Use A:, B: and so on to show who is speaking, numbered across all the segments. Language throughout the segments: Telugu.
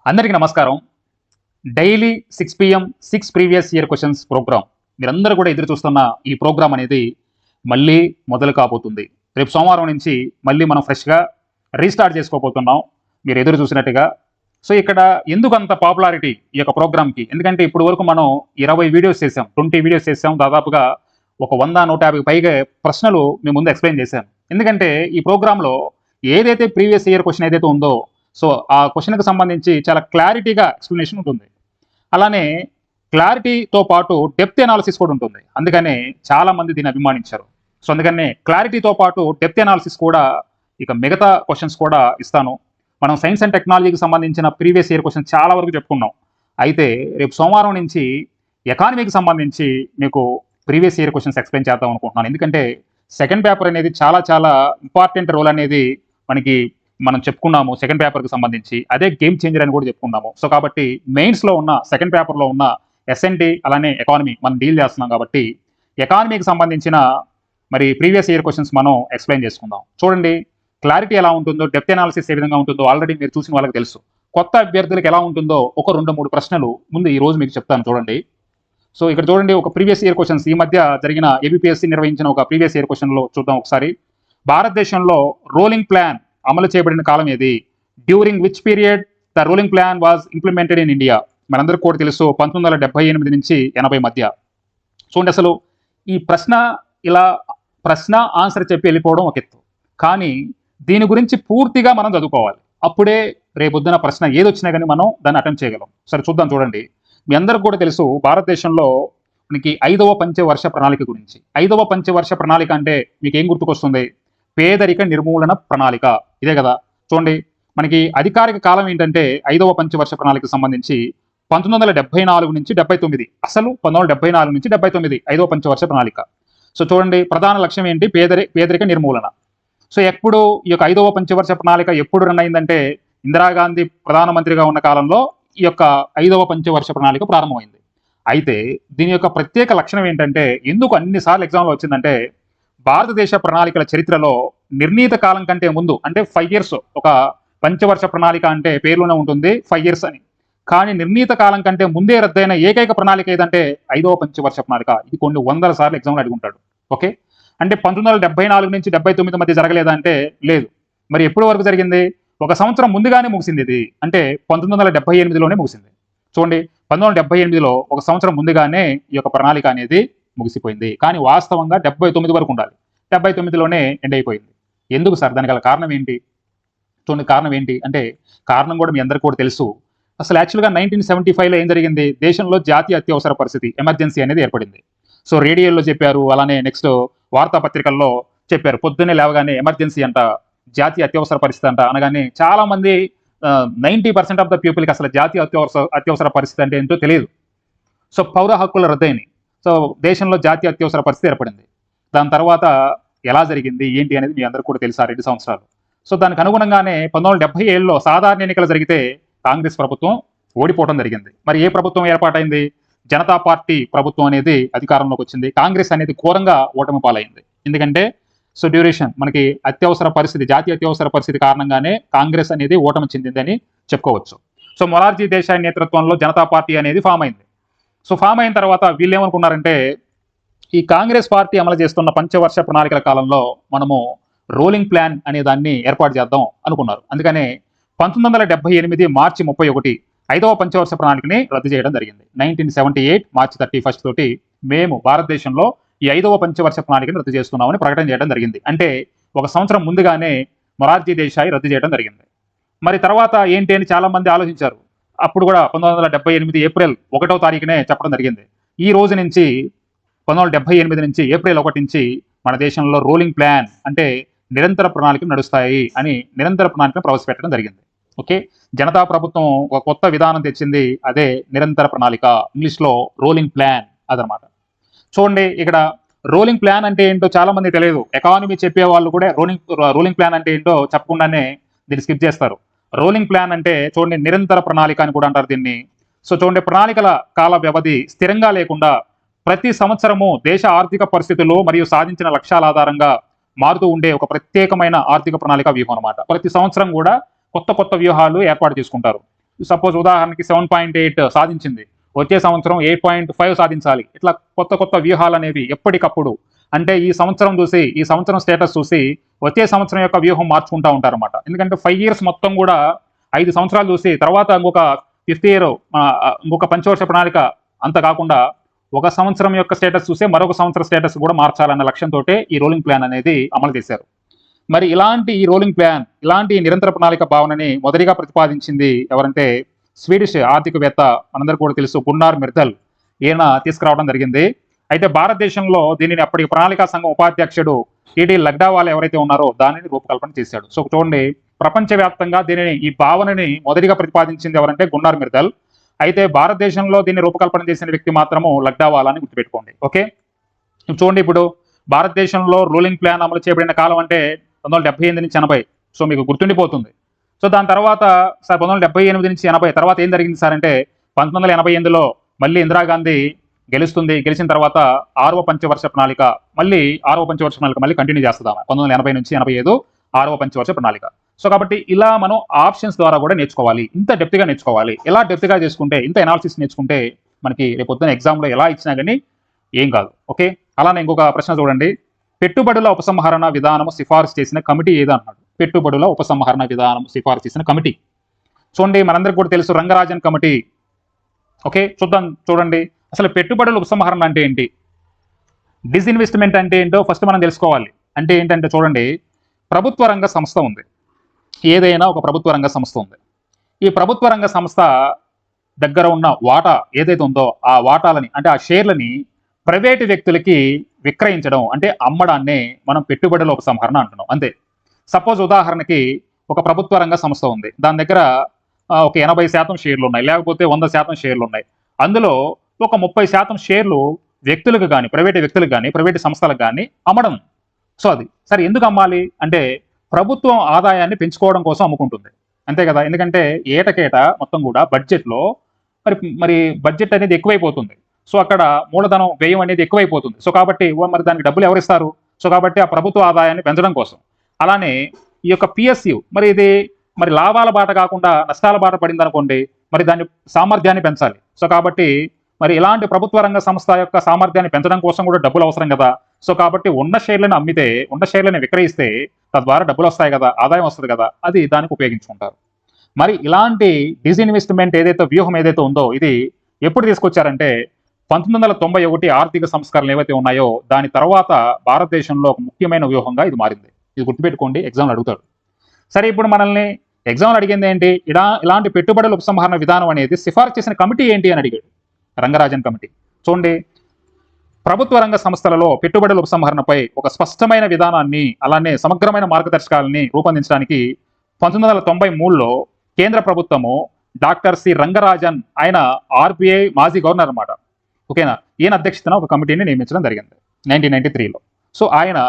A: అందరికీ నమస్కారం. Daily 6 PM 6 previous year questions programme మీరందరూ కూడా ఎదురు చూస్తున్న ఈ ప్రోగ్రామ్ అనేది మళ్ళీ మొదలు కాబోతుంది. రేపు సోమవారం నుంచి మళ్ళీ మనం ఫ్రెష్గా రీస్టార్ట్ చేసుకోబోతున్నాం మీరు ఎదురు చూసినట్టుగా. సో ఇక్కడ ఎందుకు అంత పాపులారిటీ ఈ యొక్క ప్రోగ్రామ్కి? ఎందుకంటే ఇప్పుడు వరకు మనం 20 వీడియోస్ చేసాం, 20 వీడియోస్ చేసాం, దాదాపుగా ఒక 100-150 పైగా ప్రశ్నలు మేము ముందు ఎక్స్ప్లెయిన్ చేశాను. ఎందుకంటే ఈ ప్రోగ్రాంలో ఏదైతే ప్రీవియస్ ఇయర్ క్వశ్చన్ ఏదైతే ఉందో సో ఆ క్వశ్చన్కి సంబంధించి చాలా క్లారిటీగా ఎక్స్ప్లెనేషన్ ఉంటుంది. అలానే క్లారిటీతో పాటు డెప్త్ అనాలిసిస్ కూడా ఉంటుంది. అందుకనే చాలామంది దీన్ని అభిమానించారు. సో అందుకనే క్లారిటీతో పాటు డెప్త్ అనాలిసిస్ కూడా ఇక మిగతా క్వశ్చన్స్ కూడా ఇస్తాను. మనం సైన్స్ అండ్ టెక్నాలజీకి సంబంధించిన ప్రీవియస్ ఇయర్ క్వశ్చన్ చాలా వరకు చెప్పుకున్నాం. అయితే రేపు సోమవారం నుంచి ఎకానమీకి సంబంధించి మీకు ప్రీవియస్ ఇయర్ క్వశ్చన్స్ ఎక్స్ప్లెయిన్ చేద్దాం అనుకుంటున్నాను. ఎందుకంటే సెకండ్ పేపర్ అనేది చాలా చాలా ఇంపార్టెంట్ రోల్ అనేది మనం చెప్పుకున్నాము. సెకండ్ పేపర్కి సంబంధించి అదే గేమ్ చేంజర్ అని కూడా చెప్పుకున్నాము. సో కాబట్టి మెయిన్స్లో ఉన్న సెకండ్ పేపర్లో ఉన్న ఎస్ఎన్టీ అలానే ఎకానమీ మనం డీల్ చేస్తున్నాం కాబట్టి ఎకానమీకి సంబంధించిన మరి ప్రీవియస్ ఇయర్ క్వశ్చన్స్ మనం ఎక్స్ప్లెయిన్ చేసుకుందాం. చూడండి, క్లారిటీ ఎలా ఉంటుందో, డెప్త్ అనాలిసిస్ ఏ విధంగా ఉంటుందో ఆల్రెడీ మీరు చూసిన వాళ్ళకి తెలుసు. కొత్త అభ్యర్థులకు ఎలా ఉంటుందో ఒక 2-3 ప్రశ్నలు ముందు ఈ రోజు మీకు చెప్తాను. చూడండి, సో ఇక్కడ చూడండి, ఒక ప్రీవియస్ ఇయర్ క్వశ్చన్స్ ఈ మధ్య జరిగిన ఏబిపిఎస్సి నిర్వహించిన ఒక ప్రీవియస్ ఇయర్ క్వశ్చన్లో చూద్దాం ఒకసారి. భారతదేశంలో రోలింగ్ ప్లాన్ అమలు చేయబడిన కాలం ఏది? During which period the ruling plan was implemented in India? మనందరికీ కూడా తెలుసు 1978 నుంచి 80 మధ్య. చూడండి, అసలు ఈ ప్రశ్న ఇలా ప్రశ్న ఆన్సర్ చెప్పి వెళ్ళిపోవడం ఒక ఎత్తు, కానీ దీని గురించి పూర్తిగా మనం చదువుకోవాలి. అప్పుడే రేపొద్దున ప్రశ్న ఏదొచ్చినా కానీ మనం దాన్ని అటెంప్ట్ చేయగలం. సరే చూద్దాం. చూడండి, మీ అందరికి కూడా తెలుసు భారతదేశంలో మనకి 5వ పంచవర్ష ప్రణాళిక గురించి. 5వ పంచవర్ష ప్రణాళిక అంటే మీకు ఏం గుర్తుకొస్తుంది? పేదరిక నిర్మూలన ప్రణాళిక, ఇదే కదా. చూడండి, మనకి అధికారిక కాలం ఏంటంటే 5వ పంచవర్ష ప్రణాళికకు సంబంధించి 1974 నుంచి 79. అసలు 1974 నుంచి 79 5వ పంచవర్ష ప్రణాళిక. సో చూడండి, ప్రధాన లక్ష్యం ఏంటి? పేదరిక నిర్మూలన. సో ఎప్పుడు ఈ యొక్క 5వ పంచవర్ష ప్రణాళిక ఎప్పుడు రన్ అయిందంటే ఇందిరాగాంధీ ప్రధానమంత్రిగా ఉన్న కాలంలో ఈ యొక్క 5వ పంచవర్ష ప్రణాళిక ప్రారంభమైంది. అయితే దీని యొక్క ప్రత్యేక లక్షణం ఏంటంటే, ఎందుకు అన్నిసార్లు ఎగ్జామ్లో వచ్చిందంటే, భారతదేశ ప్రణాళికల చరిత్రలో నిర్ణీత కాలం కంటే ముందు అంటే 5 years, ఒక పంచవర్ష ప్రణాళిక అంటే పేరులోనే ఉంటుంది 5 years అని, కానీ నిర్ణీత కాలం కంటే ముందే రద్దయిన ఏకైక ప్రణాళిక ఏదంటే 5వ పంచవర్ష ప్రణాళిక. ఇది కొన్ని వందల సార్లు ఎగ్జామ్లో అడుగుంటాడు. ఓకే, అంటే 1974 నుంచి 79 మధ్య జరగలేదంటే లేదు. మరి ఎప్పటి వరకు జరిగింది? ఒక సంవత్సరం ముందుగానే ముగిసింది ఇది, అంటే 1978లోనే ముగిసింది. చూడండి, 1978లో ఒక సంవత్సరం ముందుగానే ఈ యొక్క ప్రణాళిక అనేది ముగిసిపోయింది. కానీ వాస్తవంగా 79 వరకు ఉండాలి, 79లోనే ఎండ్ అయిపోయింది. ఎందుకు సార్? దానికి గల కారణం ఏంటి? చూడండి, కారణం ఏంటి అంటే కారణం కూడా మీ అందరికీ కూడా తెలుసు. అసలు యాక్చువల్గా 1975లో ఏం జరిగింది? దేశంలో జాతీయ అత్యవసర పరిస్థితి, ఎమర్జెన్సీ అనేది ఏర్పడింది. సో రేడియోలో చెప్పారు, అలానే నెక్స్ట్ వార్తాపత్రికల్లో చెప్పారు. పొద్దున్నే లేవగానే ఎమర్జెన్సీ అంట, జాతీయ అత్యవసర పరిస్థితి అంట అనగానే చాలా మంది 90% ఆఫ్ ద పీపుల్కి అసలు జాతీయ అత్యవసర పరిస్థితి అంటే ఏంటో తెలియదు. సో పౌర హక్కుల రద్దయినాయి. సో దేశంలో జాతీయ అత్యవసర పరిస్థితి ఏర్పడింది. దాని తర్వాత ఎలా జరిగింది ఏంటి అనేది మీ అందరికీ కూడా తెలుసా 2 సంవత్సరాలు. సో దానికి అనుగుణంగానే 1977లో సాధారణ ఎన్నికలు జరిగితే కాంగ్రెస్ ప్రభుత్వం ఓడిపోవడం జరిగింది. మరి ఏ ప్రభుత్వం ఏర్పాటైంది? జనతా పార్టీ ప్రభుత్వం అనేది అధికారంలోకి వచ్చింది. కాంగ్రెస్ అనేది ఘోరంగా ఓటమి పాలైంది. ఎందుకంటే సో డ్యూరేషన్ మనకి అత్యవసర పరిస్థితి, జాతీయ అత్యవసర పరిస్థితి కారణంగానే కాంగ్రెస్ అనేది ఓటమి చెందిందని చెప్పుకోవచ్చు. సో మొరార్జీ దేశాయ్ నేతృత్వంలో జనతా పార్టీ అనేది ఫామ్ అయింది. సో ఫామ్ అయిన తర్వాత వీళ్ళు ఏమనుకున్నారంటే, ఈ కాంగ్రెస్ పార్టీ అమలు చేస్తున్న పంచవర్ష ప్రణాళికల కాలంలో మనము రోలింగ్ ప్లాన్ అనే దాన్ని ఏర్పాటు చేద్దాం అనుకున్నారు. అందుకనే 1978 మార్చి 31 5వ పంచవర్ష ప్రణాళికని రద్దు చేయడం జరిగింది. 1978 మార్చి 31 తోటి మేము భారతదేశంలో ఈ 5వ పంచవర్ష ప్రణాళికని రద్దు చేస్తున్నామని ప్రకటన చేయడం జరిగింది. అంటే ఒక సంవత్సరం ముందుగానే మొరార్జీ దేశాయ్ రద్దు చేయడం జరిగింది. మరి తర్వాత ఏంటి అని చాలా మంది ఆలోచించారు. అప్పుడు కూడా 1978 ఏప్రిల్ 1వ తారీఖునే చెప్పడం జరిగింది. ఈ రోజు నుంచి 1978 నుంచి ఏప్రిల్ 1 నుంచి మన దేశంలో రోలింగ్ ప్లాన్ అంటే నిరంతర ప్రణాళికలు నడుస్తాయి అని నిరంతర ప్రణాళికను ప్రవేశపెట్టడం జరిగింది. ఓకే, జనతా ప్రభుత్వం ఒక కొత్త విధానం తెచ్చింది, అదే నిరంతర ప్రణాళిక, ఇంగ్లీష్లో రోలింగ్ ప్లాన్ అదనమాట. చూడండి, ఇక్కడ రోలింగ్ ప్లాన్ అంటే ఏంటో చాలా మంది తెలియదు. ఎకానమీ చెప్పే వాళ్ళు కూడా రోలింగ్ ప్లాన్ అంటే ఏంటో చెప్పకుండానే దీన్ని స్కిప్ చేస్తారు. రోలింగ్ ప్లాన్ అంటే చూడండి నిరంతర ప్రణాళిక అని కూడా అంటారు దీన్ని. సో చూడండి, ప్రణాళికల కాల వ్యవధి స్థిరంగా లేకుండా ప్రతి సంవత్సరము దేశ ఆర్థిక పరిస్థితులు మరియు సాధించిన లక్ష్యాల ఆధారంగా మారుతూ ఉండే ఒక ప్రత్యేకమైన ఆర్థిక ప్రణాళిక వ్యూహం అనమాట. ప్రతి సంవత్సరం కూడా కొత్త కొత్త వ్యూహాలు ఏర్పాటు చేసుకుంటారు. సపోజ్ ఉదాహరణకి 7.8 సాధించింది, వచ్చే సంవత్సరం 8.5 సాధించాలి. ఇట్లా కొత్త కొత్త వ్యూహాలు అనేవి ఎప్పటికప్పుడు, అంటే ఈ సంవత్సరం స్టేటస్ చూసి వచ్చే సంవత్సరం యొక్క వ్యూహం మార్చుకుంటూ ఉంటారన్నమాట. ఎందుకంటే 5 years మొత్తం కూడా 5 సంవత్సరాలు చూసి తర్వాత ఇంకొక 5th year ఇంకొక పంచవర్ష ప్రణాళిక అంత కాకుండా ఒక సంవత్సరం యొక్క స్టేటస్ చూసే మరొక సంవత్సరం స్టేటస్ కూడా మార్చాలన్న లక్ష్యంతో ఈ రోలింగ్ ప్లాన్ అనేది అమలు చేశారు. మరి ఇలాంటి ఈ రోలింగ్ ప్లాన్, ఇలాంటి నిరంతర ప్రణాళిక భావనని మొదటిగా ప్రతిపాదించింది ఎవరంటే స్వీడిష్ ఆర్థికవేత్త, మనందరూ కూడా తెలుసు, గున్నార్ మిర్దల్. ఈయన తీసుకురావడం జరిగింది. అయితే భారతదేశంలో దీనిని అప్పటికి ప్రణాళికా సంఘం ఉపాధ్యక్షుడు టీడీ లగ్డావాలా ఎవరైతే ఉన్నారో దానిని రూపకల్పన చేశాడు. సో చూడండి, ప్రపంచవ్యాప్తంగా ఈ భావనని మొదటిగా ప్రతిపాదించింది ఎవరంటే గున్నార్ మిర్దల్. అయితే భారతదేశంలో దీన్ని రూపకల్పన చేసిన వ్యక్తి మాత్రము లగ్డావాలా అని గుర్తుపెట్టుకోండి. ఓకే, చూడండి, ఇప్పుడు భారతదేశంలో రూలింగ్ ప్లాన్ అమలు చేయబడిన కాలం అంటే 1978 నుంచి 80. సో మీకు గుర్తుండిపోతుంది. సో దాని తర్వాత సార్ 1978 నుంచి 80 తర్వాత ఏం జరిగింది సార్ అంటే 1988లో మళ్ళీ ఇందిరాగాంధీ గెలిచిన తర్వాత 6వ పంచవర్ష ప్రణాళిక మళ్ళీ కంటిన్యూ చేస్తుందాం. 1980 నుంచి 85 6వ పంచవర్ష ప్రణాళిక. సో కాబట్టి ఇలా మనం ఆప్షన్స్ ద్వారా కూడా నేర్చుకోవాలి, ఇంత డెప్త్గా నేర్చుకోవాలి. ఎలా డెప్త్గా చేసుకుంటే, ఇంత ఎనాలిసిస్ నేర్చుకుంటే మనకి రేపు పొద్దున ఎగ్జామ్లో ఎలా ఇచ్చినా కానీ ఏం కాదు. ఓకే, అలానే ఇంకొక ప్రశ్న చూడండి, పెట్టుబడుల ఉపసంహరణ విధానం సిఫార్సు చేసిన కమిటీ ఏదో అన్నాడు. పెట్టుబడుల ఉపసంహరణ విధానం సిఫార్సు చేసిన కమిటీ చూడండి, మనందరికీ కూడా తెలుసు, రంగరాజన్ కమిటీ. ఓకే, చూడండి అసలు పెట్టుబడుల ఉపసంహరణ అంటే ఏంటి, డిస్ఇన్వెస్ట్మెంట్ అంటే ఏంటో ఫస్ట్ మనం తెలుసుకోవాలి. అంటే ఏంటంటే చూడండి, ప్రభుత్వ రంగ సంస్థ ఉంది, ఏదైనా ఒక ప్రభుత్వ రంగ సంస్థ ఉంది. ఈ ప్రభుత్వ రంగ సంస్థ దగ్గర ఉన్న వాటా ఏదైతే ఉందో ఆ వాటాలని, అంటే ఆ షేర్లని ప్రైవేటు వ్యక్తులకి విక్రయించడం, అంటే అమ్మడాన్నే మనం పెట్టుబడుల ఉపసంహరణ అంటున్నాం. అంతే. సపోజ్ ఉదాహరణకి ఒక ప్రభుత్వ రంగ సంస్థ ఉంది, దాని దగ్గర ఒక 80% షేర్లు ఉన్నాయి, లేకపోతే 100% షేర్లు ఉన్నాయి. అందులో ఒక 30% షేర్లు వ్యక్తులకు కానీ, ప్రైవేటు వ్యక్తులకు కానీ, ప్రైవేటు సంస్థలకు కానీ అమ్మడం. సో అది సరే, ఎందుకు అమ్మాలి అంటే ప్రభుత్వం ఆదాయాన్ని పెంచుకోవడం కోసం అమ్ముకుంటుంది, అంతే కదా. ఎందుకంటే ఏటకేట మొత్తం కూడా బడ్జెట్లో మరి బడ్జెట్ అనేది ఎక్కువైపోతుంది. సో అక్కడ మూలధనం వ్యయం అనేది ఎక్కువైపోతుంది. సో కాబట్టి మరి దానికి డబ్బులు ఎవరిస్తారు? సో కాబట్టి ఆ ప్రభుత్వ ఆదాయాన్ని పెంచడం కోసం. అలానే ఈ యొక్క పిఎస్యు ఇది లాభాల బాట కాకుండా నష్టాల బాట పడింది అనుకోండి, మరి దాని సామర్థ్యాన్ని పెంచాలి. సో కాబట్టి మరి ఇలాంటి ప్రభుత్వ రంగ సంస్థ యొక్క సామర్థ్యాన్ని పెంచడం కోసం కూడా డబ్బులు అవసరం కదా. సో కాబట్టి ఉన్న షేర్లను విక్రయిస్తే తద్వారా డబ్బులు వస్తాయి కదా, ఆదాయం వస్తుంది కదా, అది దానికి ఉపయోగించుకుంటారు. మరి ఇలాంటి డిస్ఇన్వెస్ట్మెంట్ వ్యూహం ఏదైతే ఉందో ఇది ఎప్పుడు తీసుకొచ్చారంటే 1991 ఆర్థిక సంస్కరణలు ఏవైతే ఉన్నాయో దాని తర్వాత భారతదేశంలో ఒక ముఖ్యమైన వ్యూహంగా ఇది మారింది. ఇది గుర్తుపెట్టుకోండి, ఎగ్జామ్లు అడుగుతాడు. సరే, ఇప్పుడు మనల్ని ఎగ్జామ్లు అడిగింది ఏంటి, ఇలాంటి పెట్టుబడుల ఉపసంహరణ విధానం అనేది సిఫార్సు చేసిన కమిటీ ఏంటి అని అడిగాడు. రంగరాజన్ కమిటీ. చూడండి, ప్రభుత్వ రంగ సంస్థలలో పెట్టుబడుల ఉపసంహరణపై ఒక స్పష్టమైన విధానాన్ని, అలానే సమగ్రమైన మార్గదర్శకాలని రూపొందించడానికి 1993లో కేంద్ర ప్రభుత్వము డాక్టర్ సి రంగరాజన్, ఆయన ఆర్బీఐ మాజీ గవర్నర్ అన్నమాట. ఓకేనా, ఈయన అధ్యక్షతన ఒక కమిటీని నియమించడం జరిగింది 1993లో. సో ఆయన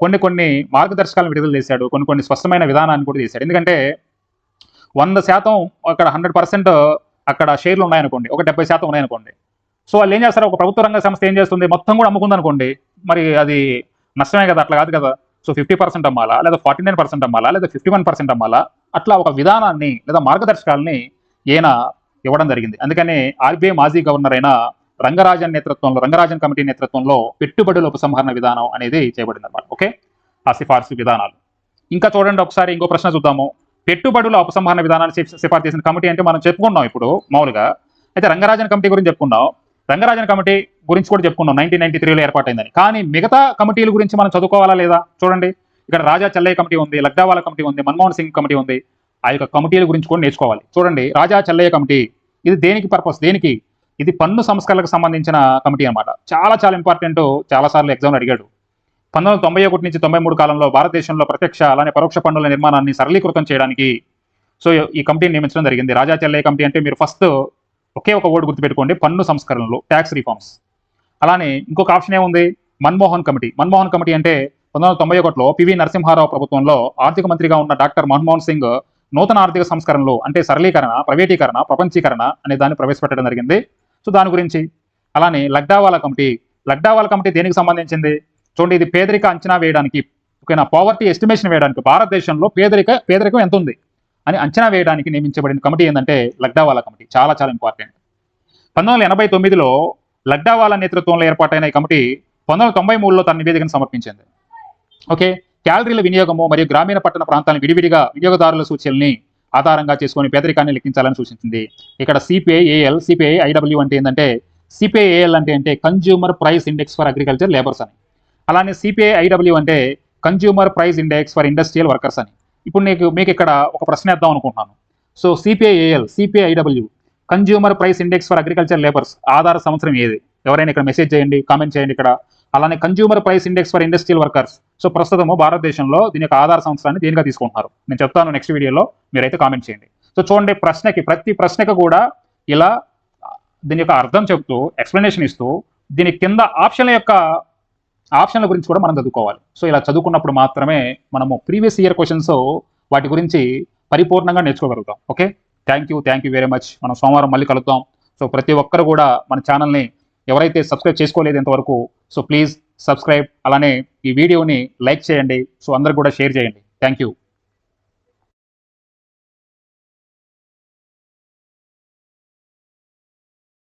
A: కొన్ని మార్గదర్శకాలను విడుదల చేశాడు, కొన్ని స్పష్టమైన విధానాన్ని కూడా చేశాడు. ఎందుకంటే 100% అక్కడ 100% అక్కడ షేర్లు ఉన్నాయనుకోండి, ఒక 70% ఉన్నాయనుకోండి. సో వాళ్ళు ఏం చేస్తారు, ఒక ప్రభుత్వ రంగ సంస్థ ఏం చేస్తుంది, మొత్తం కూడా అమ్ముకుందనుకోండి, మరి అది నష్టమే కదా, అట్లా కాదు కదా. సో 50% అమ్మాలా, లేదా 49% అమ్మాలా, లేదా 51% అమ్మాలా, అట్లా ఒక విధానాన్ని లేదా మార్గదర్శకాలని ఈయన ఇవ్వడం జరిగింది. అందుకని ఆర్బీఐ మాజీ గవర్నర్ అయిన రంగరాజన్ కమిటీ నేతృత్వంలో పెట్టుబడుల ఉపసంహరణ విధానం అనేది చేయబడింది అన్నమాట. ఓకే, ఆ సిఫార్సు విధానాలు. ఇంకా చూడండి, ఒకసారి ఇంకో ప్రశ్న చూద్దాము. పెట్టుబడుల ఉపసంహరణ విధానాన్ని సిఫార్సు చేసిన కమిటీ అంటే మనం చెప్పుకున్నాం ఇప్పుడు మామూలుగా. అయితే రంగరాజన్ కమిటీ గురించి చెప్పుకున్నాం, రంగరాజన్ కమిటీ గురించి కూడా చెప్పుకున్నాం 1993లో ఏర్పాటైందని. కానీ మిగతా కమిటీల గురించి మనం చదువుకోవాలా లేదా? చూడండి, ఇక్కడ రాజా చెల్లయ్య కమిటీ ఉంది, లగ్డావాలా కమిటీ ఉంది, మన్మోహన్ సింగ్ కమిటీ ఉంది. ఆ యొక్క కమిటీల గురించి కూడా నేర్చుకోవాలి. చూడండి, రాజా చెల్లయ్య కమిటీ ఇది దేనికి ఇది పన్ను సంస్కరణలకు సంబంధించిన కమిటీ అన్నమాట. చాలా ఇంపార్టెంట్, చాలాసార్లు ఎగ్జామ్లు అడిగాడు. 1991 నుంచి 93 కాలంలో భారతదేశంలో ప్రత్యక్ష అలానే పరోక్ష పన్నుల నిర్మాణాన్ని సరళీకృతం చేయడానికి సో ఈ కమిటీని నియమించడం జరిగింది. రాజా చెల్లయ్య కమిటీ అంటే మీరు ఫస్ట్ ఒకే ఒక వర్డ్ గుర్తుపెట్టుకోండి, పన్ను సంస్కరణలు, ట్యాక్స్ రిఫార్మ్స్. అలానే ఇంకొక ఆప్షన్ ఏముంది, మన్మోహన్ కమిటీ అంటే 1991లో పివి నరసింహారావు ప్రభుత్వంలో ఆర్థిక మంత్రిగా ఉన్న డాక్టర్ మన్మోహన్ సింగ్ నూతన ఆర్థిక సంస్కరణలు అంటే సరళీకరణ, ప్రైవేటీకరణ, ప్రపంచీకరణ అనే దాన్ని ప్రవేశపెట్టడం జరిగింది. సో దాని గురించి. అలానే లగ్డావాలా కమిటీ దేనికి సంబంధించింది? చూడండి, ఇది పేదరిక అంచనా వేయడానికి, ఓకేనా, పావర్టీ ఎస్టిమేషన్ వేయడానికి భారతదేశంలో పేదరికం ఎంత ఉంది అని అంచనా వేయడానికి నియమించబడిన కమిటీ ఏంటంటే లగ్డావాలా కమిటీ. చాలా చాలా ఇంపార్టెంట్. 1989లో లగ్డావాలా నేతృత్వంలో ఏర్పాటైన ఈ కమిటీ 1993లో తన నివేదికను సమర్పించింది. ఓకే, క్యాలరీల వినియోగము మరియు గ్రామీణ పట్టణ ప్రాంతాలను విడివిడిగా వినియోగదారుల సూచనల్ని ఆధారంగా చేసుకొని పేదరికాన్ని లెక్కించాలని సూచించింది. ఇక్కడ సిపిఐఏఎల్, సిపిఐఐడబ్ల్యూ అంటే ఏంటంటే, సిపిఐఏఎల్ అంటే consumer price index for agriculture labours అని, అలానే సిపిఐఐడబ్ల్యూ అంటే consumer price index for industrial workers అని. ఇప్పుడు మీకు ఇక్కడ ఒక ప్రశ్న వేద్దాం అనుకుంటున్నాను. So CPI AL, CPI W, consumer price index for agriculture labours ఆధార సంవత్సరం ఏది? ఎవరైనా ఇక్కడ మెసేజ్ చేయండి, కామెంట్ చేయండి ఇక్కడ. అలానే consumer price index for industrial workers, so ప్రస్తుతము భారతదేశంలో దీని యొక్క ఆధార సంవత్సరాన్ని దేనిగా తీసుకుంటున్నారు? నేను చెప్తాను నెక్స్ట్ వీడియోలో, మీరైతే కామెంట్ చేయండి. సో చూడండి, ప్రతి ప్రశ్నకి కూడా ఇలా దీని యొక్క అర్థం చెప్తూ ఎక్స్ప్లెనేషన్ ఇస్తూ దీని కింద ఆప్షన్ల గురించి కూడా మనం చదువుకోవాలి. సో ఇలా చదువుకున్నప్పుడు మాత్రమే మనము ప్రీవియస్ ఇయర్ క్వశ్చన్స్ వాటి గురించి పరిపూర్ణంగా నేర్చుకోగలుగుతాం. Okay, thank you very much. మనం సోమవారం మళ్ళీ కలుద్దాం. సో ప్రతి ఒక్కరు కూడా మన ఛానల్ని ఎవరైతే సబ్స్క్రైబ్ చేసుకోలేదు ఇంతవరకు, సో ప్లీజ్ సబ్స్క్రైబ్. అలానే ఈ వీడియోని లైక్ చేయండి. సో అందరికి కూడా షేర్ చేయండి. Thank you.